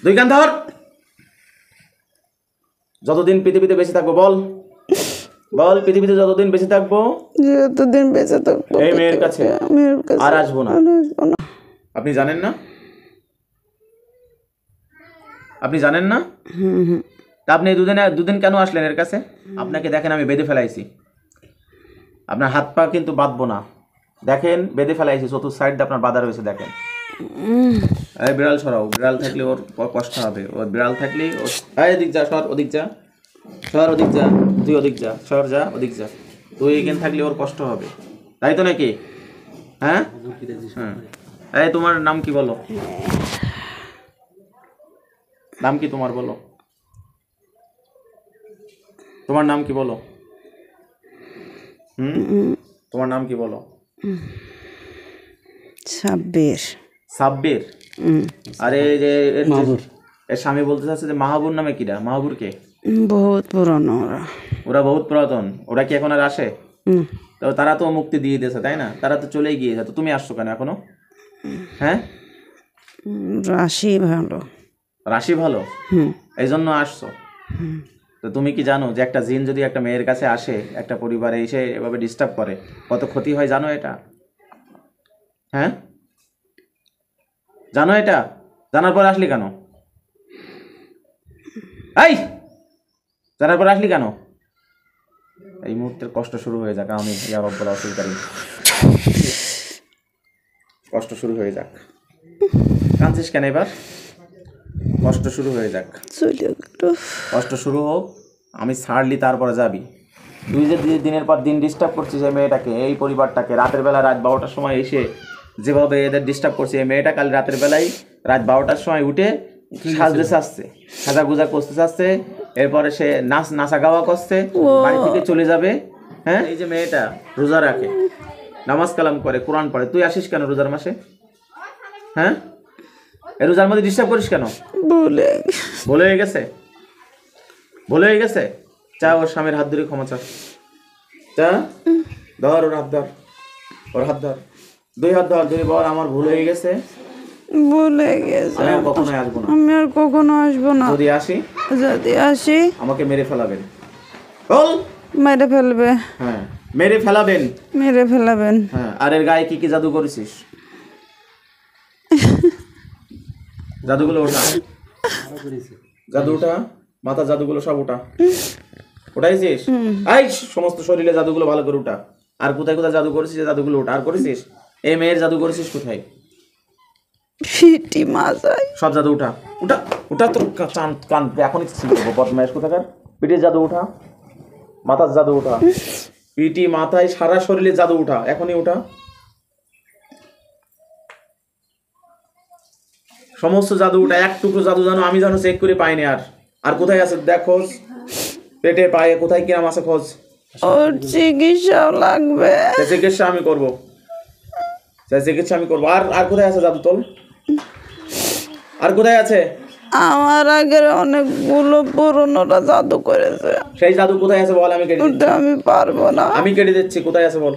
দুই কান ধর। যতদিন পৃথিবীতে বেঁচে থাকবো বল, বল পৃথিবীতে যতদিন বেঁচে থাকবো, যতদিন বেঁচে থাকবো এই মেয়ের কাছে আর আসবো না। আপনি জানেন না? আপনি জানেন না? তা আপনি দুদিন কেন আসলেন এর কাছে? আপনাকে দেখেন আমি বেঁধে ফেলাইছি, আপনার হাত পা কিন্তু বাঁধবো না। দেখেন বেঁধে ফেলাইছি, চতুর্থ সাইডটা আপনার বাঁধা রয়েছে দেখেন। এই বিড়াল সরাও, বিড়াল থাকলে ওর কষ্ট হবে। ওর বিড়াল থাকলে এদিক যা, সর ওদিক যা, সর ওদিক যা, তুই ওদিক যা, সর যা ওদিক যা। তুই এখানে থাকলে ওর কষ্ট হবে, তাই তো নাকি? হ্যাঁ হ্যাঁ। এই তোমার নাম কি বলো? নাম কি তোমার বলো? তোমার নাম কি বলো? তোমার নাম কি বলো? সাব্বির। সাব্বির? আরে এর স্বামী বলতে চাচ্ছে যে মাহাবুর নামে কিরা? মাহাবুর কে? বহুত পুরনো ওরা। ওরা বহুত পুরাতন। ওরা কি এখন আর আসে? তো তারা তো মুক্তি দিয়ে দিয়েছে তাই না? তারা তো চলেই গিয়েছে, তো তুমি আসছো কেন এখনো? হ্যাঁ, রাশি ভালো। রাশি ভালো এই জন্য আসছো? তো তুমি কি জানো যে একটা জিন যদি একটা মেয়ের কাছে আসে, একটা পরিবারে এসে এভাবে ডিস্টার্ব করে, কত ক্ষতি হয় জানো এটা? হ্যাঁ জানো এটা? জানার পর আসলি কেন? এই জানার পর আসলি কেন? এই মুহূর্তের কষ্ট শুরু হয়ে যাক, আমি ইয়া রব্বুল আলামিন করি, কষ্ট শুরু হয়ে যাক। কাঁদছিস কেন এবার? কষ্ট শুরু হয়ে যাক, কষ্ট শুরু হোক। আমি ছাড়লি তারপরে যাবি। তুই যে দিনের পর দিন ডিস্টার্ব করছিস এই মেয়েটাকে, এই পরিবারটাকে, রাতের বেলা রাত 12টার সময় এসে যেভাবে এদের ডিস্টার্ব করছে, এই মেয়েটা কাল রাতের বেলায় রাত 12টার সময় উঠে সাজতে চাচ্ছে, সাজা গুজা করতে চাচ্ছে, এরপরে সে নাচা গাওয়া করছে, বাড়ি থেকে চলে যাবে। হ্যাঁ, এই যে মেয়েটা রোজা রাখে, নামাজ কালাম করে, কোরআন পড়ে, তুই আসিস কেন রোজার মাসে? হ্যাঁ, এই রোজার মধ্যে ডিস্টার্ব করিস কেন? বলে হয়ে গেছে, বলে হয়ে গেছে। চা ওর স্বামীর হাত ধরে ক্ষমা চা, চা ধর ওর হাত ধর, ওর হাত ধর, দুই হাত ধর, ধরে বল আমার ভুল হয়ে গেছে, ভুলে গেছে, আমি আর কখনোই আসবো না। আমি আর কখনো আসবো না। যদি আসি আমাকে মেরে ফেলাবেন। বল মেরে ফেলবে। হ্যাঁ, মেরে ফেলাবেন, মেরে ফেলাবেন। হ্যাঁ। আর এর গায়ে কি কি জাদু করেছিস? জাদুগুলো ওঠা, জাদু ওঠা, মাথা জাদুগুলো সব ওঠা, ওঠাইছিস? এই সমস্ত শরীরে জাদুগুলো ভালো করে উঠা। আর কোথায় কোথায় জাদু করেছিস জাদুগুলো ওঠা। আর করেছিস এই মেয়ের জাদু করেছিস কোথায়? পিটি মাথায় সব জাদু উঠা, উঠা উঠা। তো কান এখনই বদমাইশ কোথাকার। পিটির জাদু উঠা, মাথার জাদু উঠা, পিটি মাথায় সারা শরীরে জাদু উঠা, এখনই উঠা। সমস্ত জাদু উঠা, এক টুকরো জাদু জানো আমি জানো চেক করে পাইনি। আর কোথায় আছে দেখ, খোঁজ পেটে পায়ে কোথায় কিরাম আছে খোঁজ। ওর চিকিৎসা লাগবে, চিকিৎসা আমি করবো, চিকিৎসা আমি করবো। আর কোথায় আছে জাদু তোল? আর কোথায় আছে? আমার আগের অনেকগুলো পুরনোরা জাদু করেছে। সেই জাদু কোথায় আছে বল, আমি কেটে দিচ্ছি। আমি পারবো না, আমি কেটে দিচ্ছি। কোথায় আছে বল,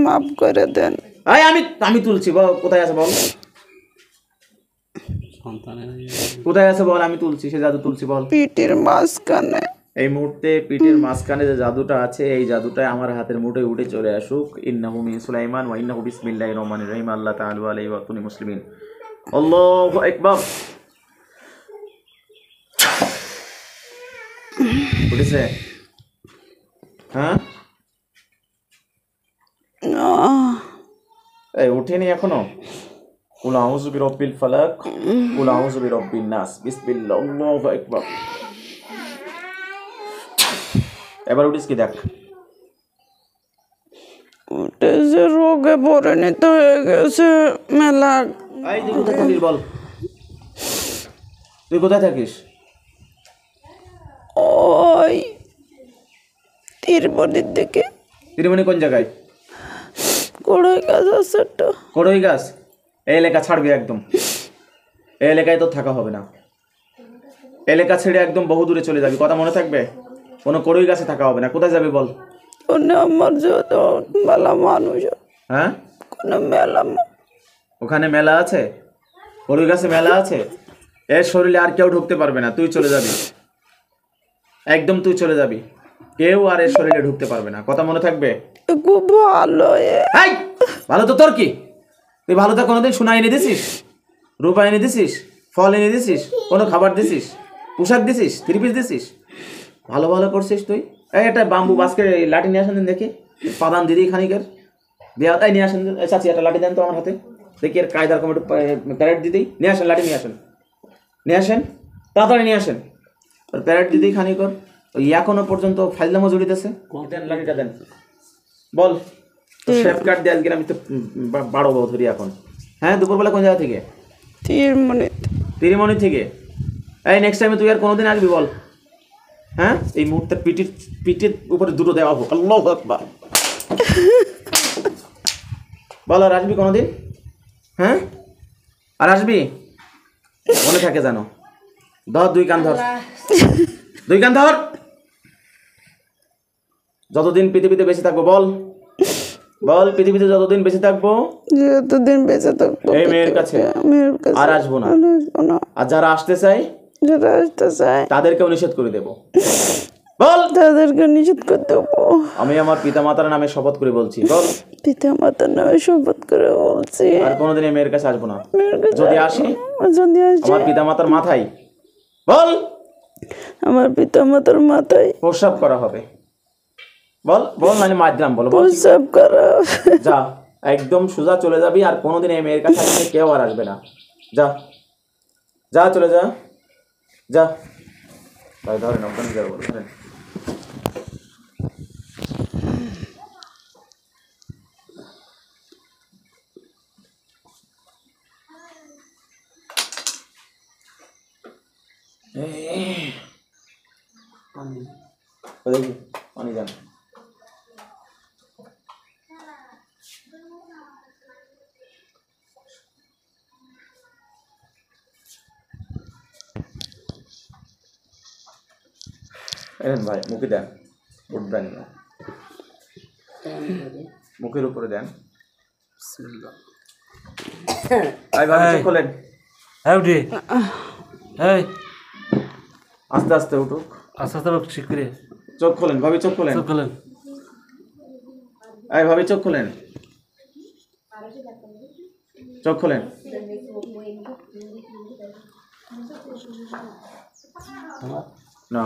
মাফ করে দেন। আমি তুলছি, বল কোথায় আছে বল, কোথায় আছে বল, আমি তুলছি, সে জাদু তুলছি, বল। পিঠের মাঝখানে, এই মুহূর্তে পিঠের মাঝখানে যে জাদুটা আছে, এই জাদুটা আমার হাতের মুঠোয় উঠে চলে আসুক। ইন্নাহু মিন সুলাইমান ওয়া ইন্নাহু বিসমিল্লাহির রহমানির রহিম। আল্লাহ তাআলা আলাইহি ওয়া তুনি মুসলিমিন। আল্লাহু আকবার। উঠেছে? হ্যাঁ, এই উঠেনি এখনো? কুল আউযু বিরাব্বিল ফালাক, কুল আউযু বিরাব্বিন নাস, বিসমিল্লাহ, আল্লাহু আকবার। এবার উঠিস কি দেখ। উঠেছে, রোগে পরিণত হয়ে গেছে মেলা। এই তুই কোথায় থাকিস বল, তুই কোথায় থাকিস? ওই তিরুপতির দিকে। তিরুমণি কোন জায়গায়? কড়ই গাছ আছে একটা। কড়ই গাছ? এই এলাকা ছাড়বি একদম, এই এলাকায় তো থাকা হবে না। এলাকা ছেড়ে একদম বহু দূরে চলে যাবি, কথা মনে থাকবে? কোনো কড়ই গাছে থাকা হবে না। কোথায় যাবি বল? আমার যত মেলা মানুষ। হ্যাঁ, কোনো মেলা, ওখানে মেলা আছে, কড়ই গাছে মেলা আছে। এর শরীরে আর কেউ ঢুকতে পারবে না, তুই চলে যাবি, একদম তুই চলে যাবি, কেউ আর এর শরীরে ঢুকতে পারবে না, কথা মনে থাকবে? খুব ভালো এই, ভালো তো তোর কি? তুই ভালো তো কোনোদিন সোনা এনে দিছিস, রূপা এনে দিছিস, ফল এনে দিছিস, কোনো খাবার দিছিস, পোশাক দিছিস, 3 পিস দিছিস? ভালো ভালো করছিস তুই। এই একটা বাম্বু বাস্কের লাঠি নিয়ে আসেন দেখি, পাদান দিদি খানিকের দেওয়া, তাই নিয়ে আসেন। চাচি একটা লাঠি দেন তো আমার হাতে, দেখি এর কায়দার কম একটু প্যারেড দিদি নিয়ে আসেন, লাঠি নিয়ে আসেন, নিয়ে আসেন, তাড়াতাড়ি নিয়ে আসেন। প্যারেড দিদি খানিকর ওই এখনো পর্যন্ত ফাইলদামও জড়িতেছে, দেন লাঠিটা দেন। বল শেফ কার্ড দিয়ে আজকে আমি তো বাড়বো ধরি এখন। হ্যাঁ, দুপুরবেলা কোন জায়গা থেকে? 3 মিনিট। তিরিমণি থেকে। এই নেক্সট টাইমে তুই আর কোনোদিন আসবি বল? হ্যাঁ, এই মুহূর্তে পিঠের উপরে দুটো দেওয়া হোক, আল্লাহু আকবার। বল আর আসবি কোনোদিন? হ্যাঁ, আর আসবি? মনে থাকে জানো। ধর 2 কান ধর, 2 কান ধর। যতদিন পৃথিবীতে বেঁচে থাকবো বল, বল পৃথিবীতে যতদিন বেঁচে থাকবো, যতদিন বেঁচে থাকবো এই মেয়ের কাছে আর আসবো না। আর যারা আসতে চায় তাদেরকেও নিষেধ করে দেবো, বল তাদেরকে নিষেধ করে দেবো। আমি আমার পিতামাতার নামে শপথ করে বলছি, বল পিতা মাতার নামে শপথ করে বলছি আর কোনোদিন এই মেয়ের কাছে আসবো না। যদি আসি আসে আমার পিতামাতার মাথায়, বল আমার পিতা মাতার মাথায় প্রস্রাব করা হবে, বল বল মানে মাধ্যম বল, বল সব করা। যা, একদম সোজা চলে যাবি, আর কোনোদিন এই মেয়ের কাছে আসলে কেউ আর আসবে না। যা যা, চলে যা, যা ভাই। ধরেন ওখানে যাবো, ধরেন। দেখি পানি যান। ভাই মুখে দেন, উঠবেন না, মুখের উপরে দেন। চোখ খোলেন, আস্তে আস্তে উঠুক, আস্তে আস্তে ঠিক করে চোখ খোলেন ভাবি, চোখ খোলেন, এই ভাবি চোখ খোলেন, চোখ খোলেন। না